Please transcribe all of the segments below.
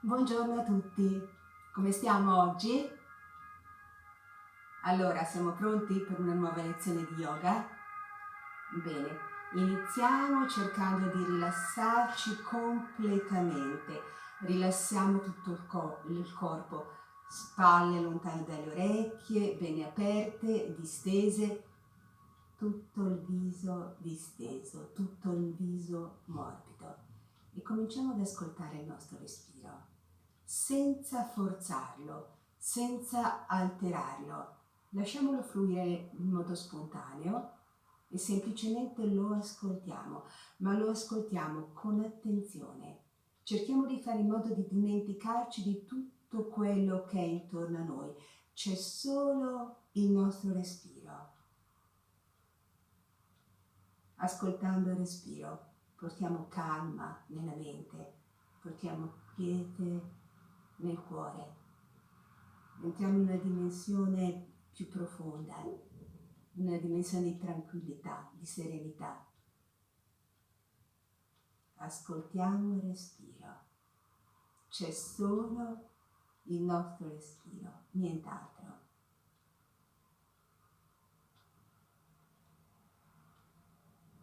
Buongiorno a tutti, come stiamo oggi? Allora, siamo pronti per una nuova lezione di yoga? Bene, iniziamo cercando di rilassarci completamente. Rilassiamo tutto il corpo, spalle lontane dalle orecchie, bene aperte, distese, tutto il viso disteso, tutto il viso morbido. E cominciamo ad ascoltare il nostro respiro, senza forzarlo, senza alterarlo. Lasciamolo fluire in modo spontaneo e semplicemente lo ascoltiamo, ma lo ascoltiamo con attenzione. Cerchiamo di fare in modo di dimenticarci di tutto quello che è intorno a noi. C'è solo il nostro respiro. Ascoltando il respiro, portiamo calma nella mente, portiamo quiete nel cuore. Entriamo in una dimensione più profonda, una dimensione di tranquillità, di serenità. Ascoltiamo il respiro. C'è solo il nostro respiro, nient'altro.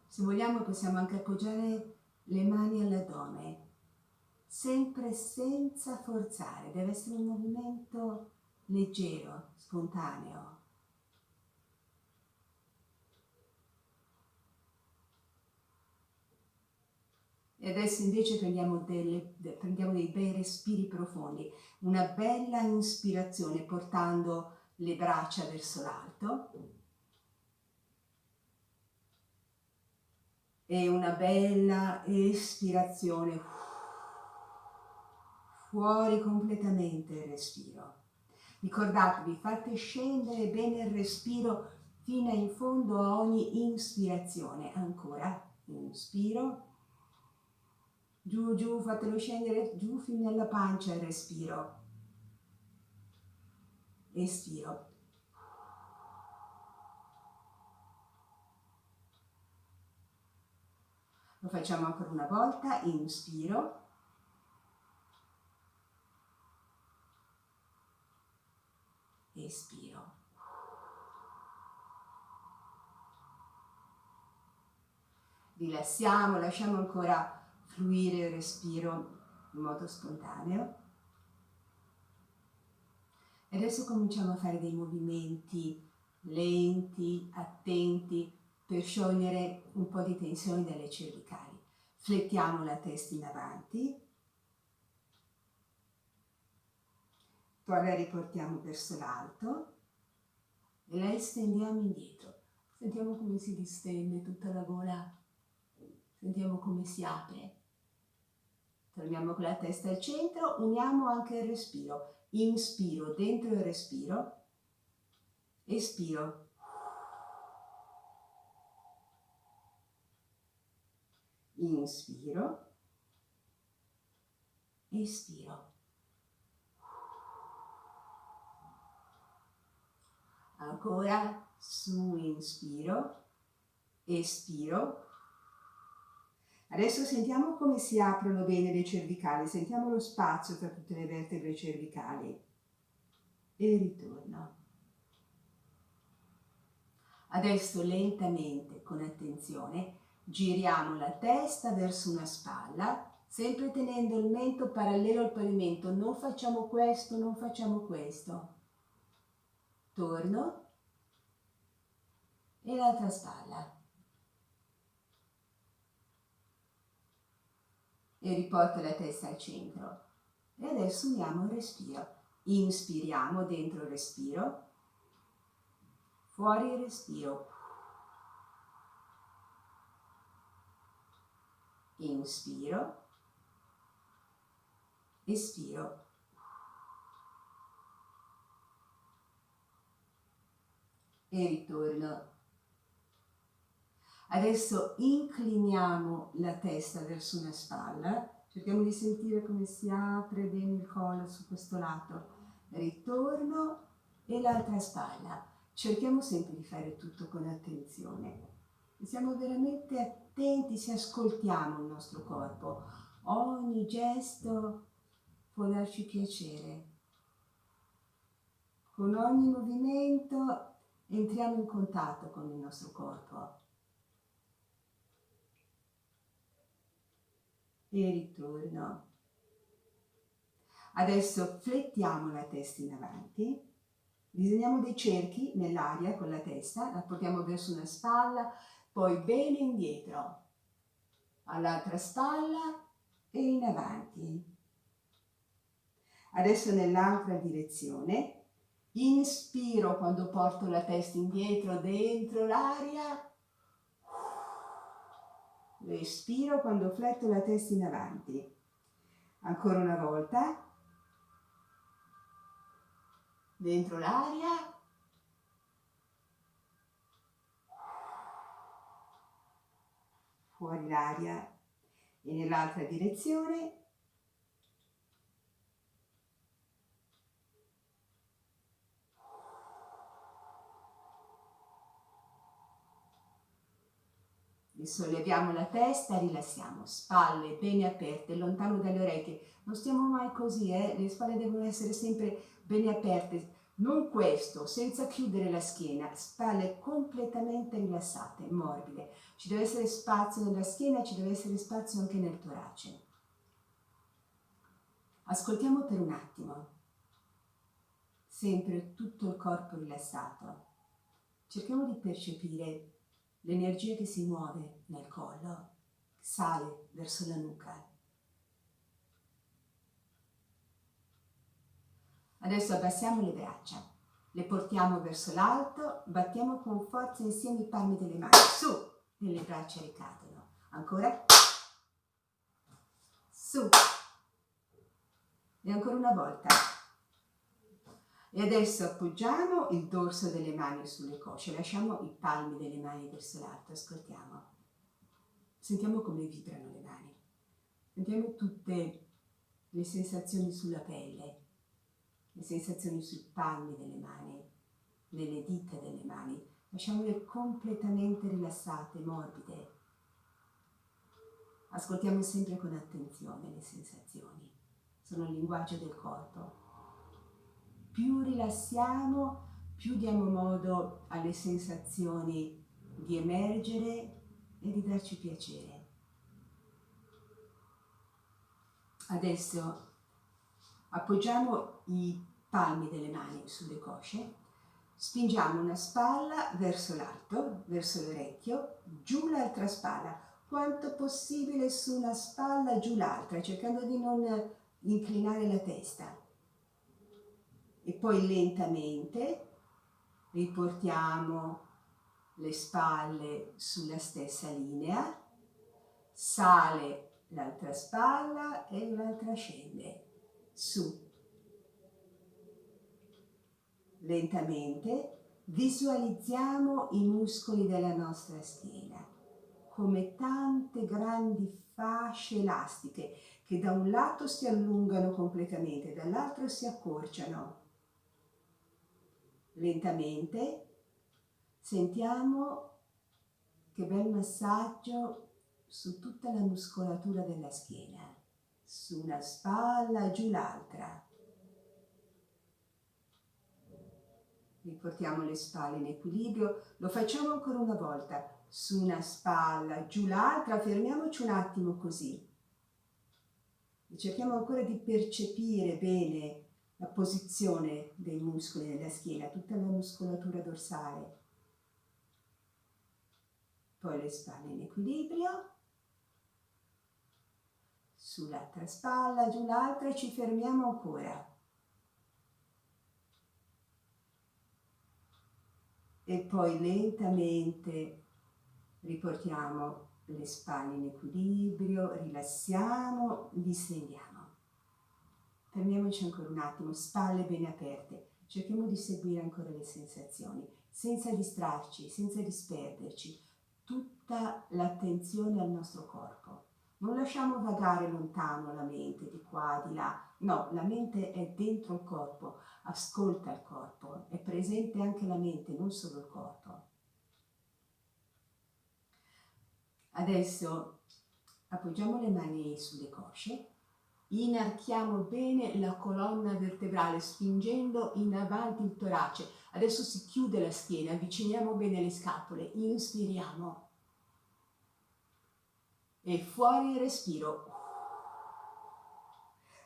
Se vogliamo possiamo anche appoggiare le mani all'addome, sempre senza forzare, deve essere un movimento leggero, spontaneo. E adesso invece prendiamo dei bei respiri profondi, una bella ispirazione portando le braccia verso l'alto e una bella espirazione, fuori completamente il respiro. Ricordatevi, fate scendere bene il respiro fino in fondo a ogni ispirazione. Ancora, inspiro. Giù, giù, fatelo scendere giù fino alla pancia il respiro. Espiro. Lo facciamo ancora una volta, inspiro. Espiro. Rilassiamo, lasciamo ancora fluire il respiro in modo spontaneo. E adesso cominciamo a fare dei movimenti lenti, attenti, per sciogliere un po' di tensione dalle cervicali. Flettiamo la testa in avanti, poi la riportiamo verso l'alto e la estendiamo indietro. Sentiamo come si distende tutta la gola, sentiamo come si apre. Torniamo con la testa al centro, uniamo anche il respiro. Inspiro dentro il respiro, espiro. Inspiro, espiro. Ancora su, inspiro, espiro. Adesso sentiamo come si aprono bene le cervicali, sentiamo lo spazio tra tutte le vertebre cervicali. E ritorno. Adesso lentamente, con attenzione, giriamo la testa verso una spalla, sempre tenendo il mento parallelo al pavimento. Non facciamo questo, non facciamo questo. Torno e l'altra spalla. E riporto la testa al centro. E adesso uniamo il respiro. Inspiriamo dentro il respiro, fuori il respiro. Inspiro, espiro. E ritorno. Adesso incliniamo la testa verso una spalla, cerchiamo di sentire come si apre bene il collo su questo lato. Ritorno e l'altra spalla. Cerchiamo sempre di fare tutto con attenzione. Siamo veramente attenti se ascoltiamo il nostro corpo. Ogni gesto può darci piacere. Con ogni movimento entriamo in contatto con il nostro corpo. E ritorno. Adesso flettiamo la testa in avanti, disegniamo dei cerchi nell'aria con la testa, la portiamo verso una spalla, poi bene indietro, all'altra spalla e in avanti. Adesso nell'altra direzione, inspiro quando porto la testa indietro dentro l'aria, espiro quando fletto la testa in avanti. Ancora una volta, dentro l'aria, fuori l'aria e nell'altra direzione. Risolleviamo la testa, rilassiamo, spalle bene aperte, lontano dalle orecchie. Non stiamo mai così, le spalle devono essere sempre bene aperte. Non questo, senza chiudere la schiena, spalle completamente rilassate, morbide. Ci deve essere spazio nella schiena, ci deve essere spazio anche nel torace. Ascoltiamo per un attimo, sempre tutto il corpo rilassato. Cerchiamo di percepire l'energia che si muove nel collo, sale verso la nuca. Adesso abbassiamo le braccia, le portiamo verso l'alto, battiamo con forza insieme i palmi delle mani, su, e le braccia ricadono. Ancora, su, e ancora una volta. E adesso appoggiamo il dorso delle mani sulle cosce, lasciamo i palmi delle mani verso l'alto, ascoltiamo. Sentiamo come vibrano le mani, sentiamo tutte le sensazioni sulla pelle, le sensazioni sui palmi delle mani, nelle dita delle mani. Lasciamole completamente rilassate, morbide. Ascoltiamo sempre con attenzione le sensazioni, sono il linguaggio del corpo. Più rilassiamo, più diamo modo alle sensazioni di emergere e di darci piacere. Adesso appoggiamo i palmi delle mani sulle cosce, spingiamo una spalla verso l'alto, verso l'orecchio, giù l'altra spalla, quanto possibile su una spalla, giù l'altra, cercando di non inclinare la testa. E poi lentamente riportiamo le spalle sulla stessa linea, sale l'altra spalla e l'altra scende, su. Lentamente visualizziamo i muscoli della nostra schiena come tante grandi fasce elastiche che da un lato si allungano completamente, dall'altro si accorciano. Lentamente sentiamo che bel massaggio su tutta la muscolatura della schiena, su una spalla, giù l'altra. Riportiamo le spalle in equilibrio, lo facciamo ancora una volta, su una spalla, giù l'altra, fermiamoci un attimo così. E cerchiamo ancora di percepire bene la posizione dei muscoli della schiena, tutta la muscolatura dorsale. Poi le spalle in equilibrio, sull'altra spalla, giù l'altra e ci fermiamo ancora. E poi lentamente riportiamo le spalle in equilibrio, rilassiamo, distendiamo. Fermiamoci ancora un attimo, spalle bene aperte. Cerchiamo di seguire ancora le sensazioni, senza distrarci, senza disperderci. Tutta l'attenzione al nostro corpo. Non lasciamo vagare lontano la mente, di qua, di là. No, la mente è dentro il corpo, ascolta il corpo, è presente anche la mente, non solo il corpo. Adesso appoggiamo le mani sulle cosce, Inarchiamo bene la colonna vertebrale, spingendo in avanti il torace. Adesso si chiude la schiena, avviciniamo bene le scapole, inspiriamo. E fuori il respiro.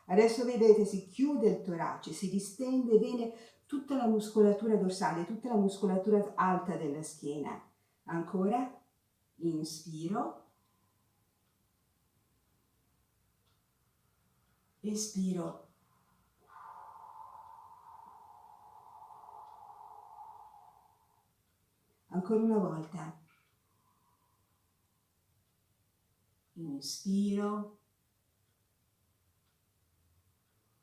Adesso vedete, si chiude il torace, si distende bene tutta la muscolatura dorsale, tutta la muscolatura alta della schiena. Ancora, inspiro. Espiro. Ancora una volta. Inspiro.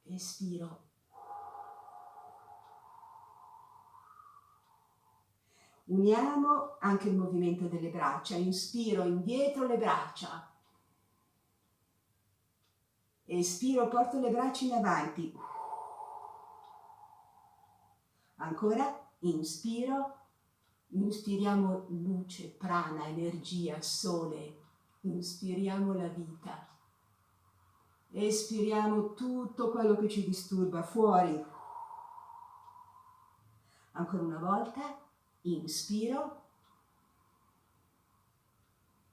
Espiro. Uniamo anche il movimento delle braccia. Inspiro, indietro le braccia. Espiro, porto le braccia in avanti. Ancora, inspiro. Inspiriamo luce, prana, energia, sole. Inspiriamo la vita. Espiriamo tutto quello che ci disturba fuori. Ancora una volta, inspiro.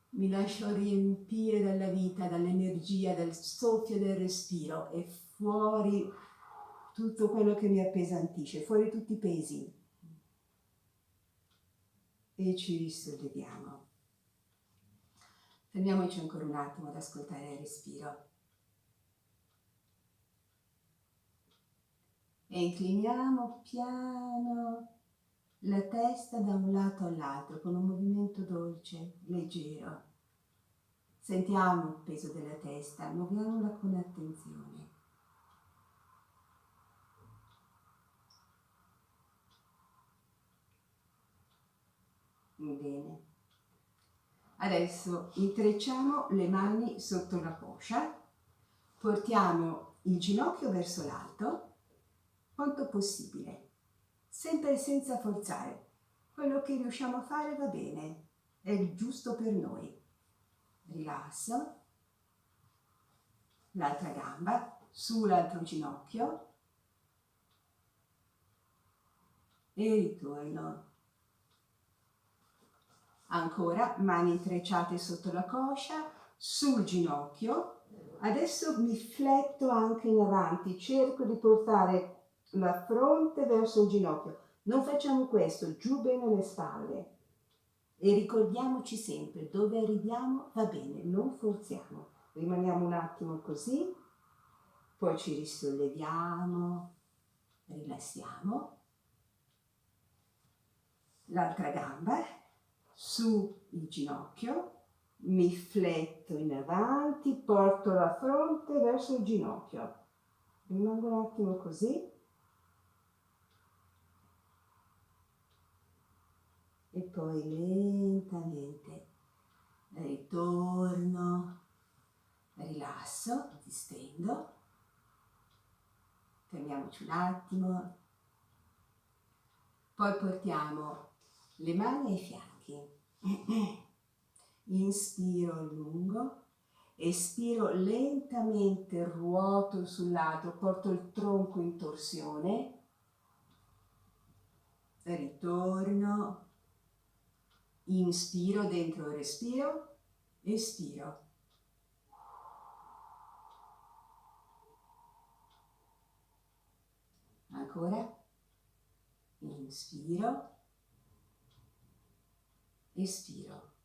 Mi lascio riempire dalla vita, dall'energia, dal soffio del respiro e fuori tutto quello che mi appesantisce, fuori tutti i pesi. E ci risolleviamo. Fermiamoci ancora un attimo ad ascoltare il respiro. E incliniamo piano la testa da un lato all'altro con un movimento dolce, leggero. Sentiamo il peso della testa, muoviamola con attenzione. Bene. Adesso intrecciamo le mani sotto la coscia, portiamo il ginocchio verso l'alto, quanto possibile, sempre senza forzare. Quello che riusciamo a fare va bene, è il giusto per noi. Rilasso, l'altra gamba, sull'altro ginocchio e ritorno. Ancora, mani intrecciate sotto la coscia, sul ginocchio. Adesso mi fletto anche in avanti, cerco di portare la fronte verso il ginocchio. Non facciamo questo, giù bene le spalle. E ricordiamoci sempre, dove arriviamo va bene, non forziamo. Rimaniamo un attimo così, poi ci risolleviamo, rilassiamo. L'altra gamba su il ginocchio, mi fletto in avanti, porto la fronte verso il ginocchio. Rimango un attimo così. E poi lentamente ritorno, rilasso, distendo. Fermiamoci un attimo. Poi portiamo le mani ai fianchi. Inspiro a lungo, espiro lentamente, ruoto sul lato, porto il tronco in torsione, ritorno, inspiro dentro il respiro, espiro. Ancora, inspiro, espiro.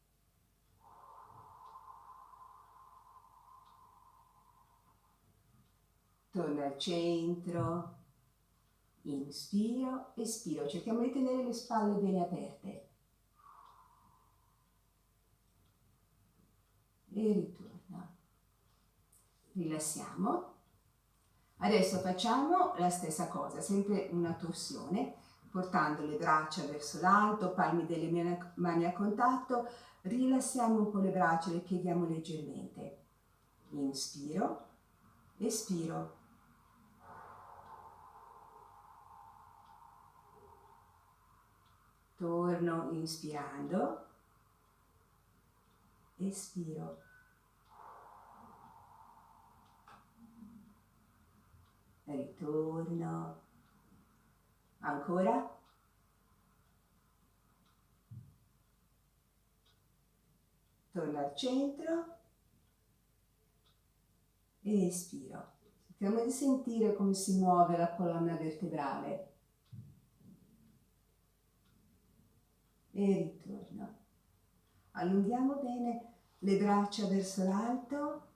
Torno al centro, inspiro, espiro. Cerchiamo di tenere le spalle bene aperte. E ritorno. Rilassiamo. Adesso facciamo la stessa cosa, sempre una torsione, portando le braccia verso l'alto, palmi delle mani a contatto, rilassiamo un po' le braccia, le pieghiamo leggermente. Inspiro, espiro. Torno inspirando, espiro. ritorno, ancora, torno al centro, e espiro. Cerchiamo di sentire come si muove la colonna vertebrale. E ritorno. Allunghiamo bene le braccia verso l'alto,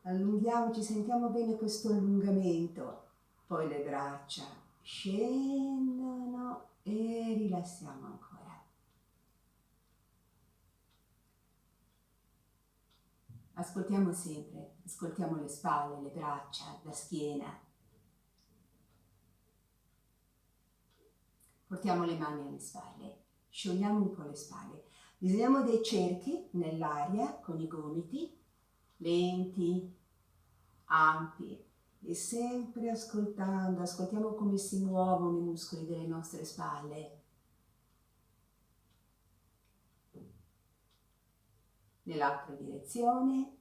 allunghiamoci, sentiamo bene questo allungamento. Poi le braccia scendono e rilassiamo ancora. Ascoltiamo sempre, ascoltiamo le spalle, le braccia, la schiena. Portiamo le mani alle spalle, sciogliamo un po' le spalle. Disegniamo dei cerchi nell'aria con i gomiti, lenti, ampi, e sempre ascoltando, ascoltiamo come si muovono i muscoli delle nostre spalle. Nell'altra direzione.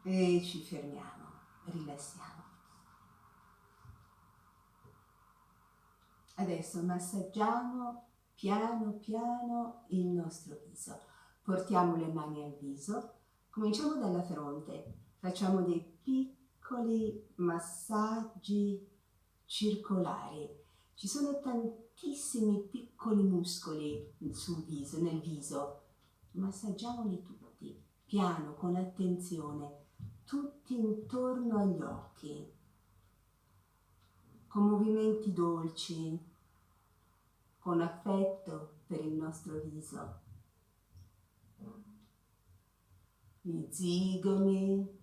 E ci fermiamo, rilassiamo. Adesso massaggiamo piano piano il nostro viso. Portiamo le mani al viso, cominciamo dalla fronte, facciamo dei piccoli massaggi circolari. Ci sono tantissimi piccoli muscoli sul viso, nel viso. Massaggiamoli tutti, piano, con attenzione, tutti intorno agli occhi, con movimenti dolci, con affetto per il nostro viso. Gli zigomi,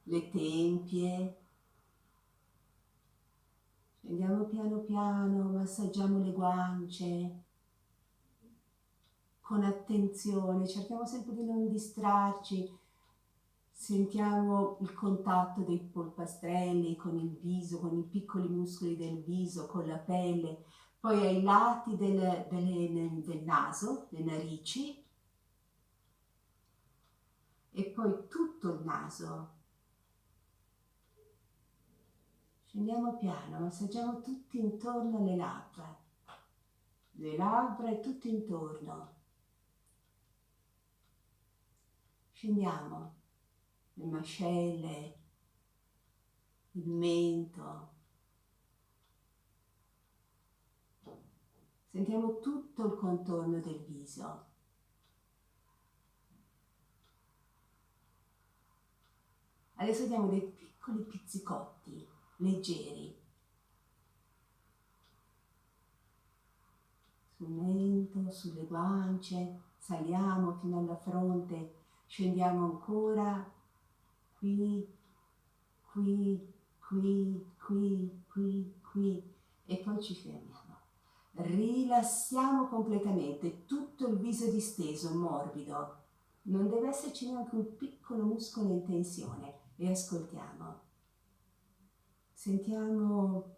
le tempie. Scendiamo piano piano, massaggiamo le guance con attenzione, cerchiamo sempre di non distrarci. Sentiamo il contatto dei polpastrelli con il viso, con i piccoli muscoli del viso, con la pelle, poi ai lati del naso, le narici, e poi tutto il naso. Scendiamo piano, massaggiamo tutti intorno alle labbra. Le labbra e tutto intorno. Scendiamo le mascelle, il mento. Sentiamo tutto il contorno del viso. Adesso diamo dei piccoli pizzicotti leggeri sul mento, sulle guance, saliamo fino alla fronte, scendiamo ancora, qui, qui, qui, qui, qui, qui, e poi ci fermiamo. Rilassiamo completamente tutto il viso disteso, morbido. Non deve esserci neanche un piccolo muscolo in tensione. E ascoltiamo. Sentiamo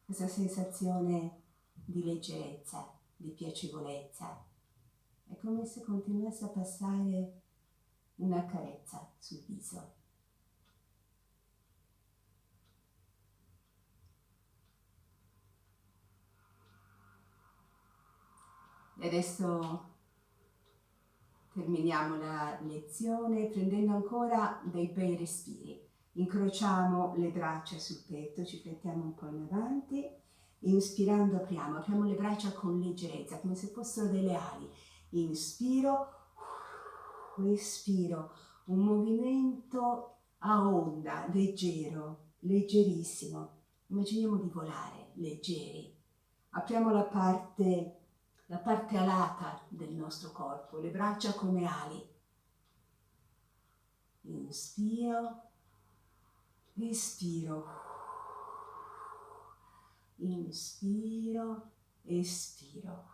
questa sensazione di leggerezza, di piacevolezza. È come se continuasse a passare una carezza sul viso. E adesso terminiamo la lezione prendendo ancora dei bei respiri. Incrociamo le braccia sul petto, ci flettiamo un po' in avanti. Inspirando apriamo le braccia con leggerezza, come se fossero delle ali. Inspiro, espiro, un movimento a onda, leggero, leggerissimo. Immaginiamo di volare, leggeri. Apriamo la parte alata del nostro corpo, le braccia come ali. Inspiro, espiro. Inspiro, espiro.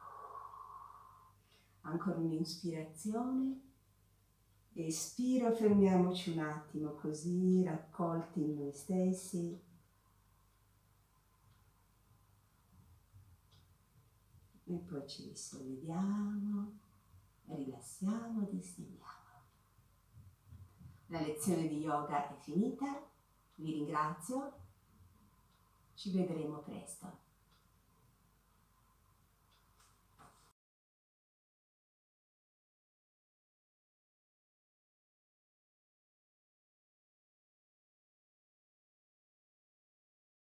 Ancora un'inspirazione. Espiro, fermiamoci un attimo così, raccolti in noi stessi. E poi ci risolleviamo, rilassiamo, distendiamo. La lezione di yoga è finita, vi ringrazio, ci vedremo presto.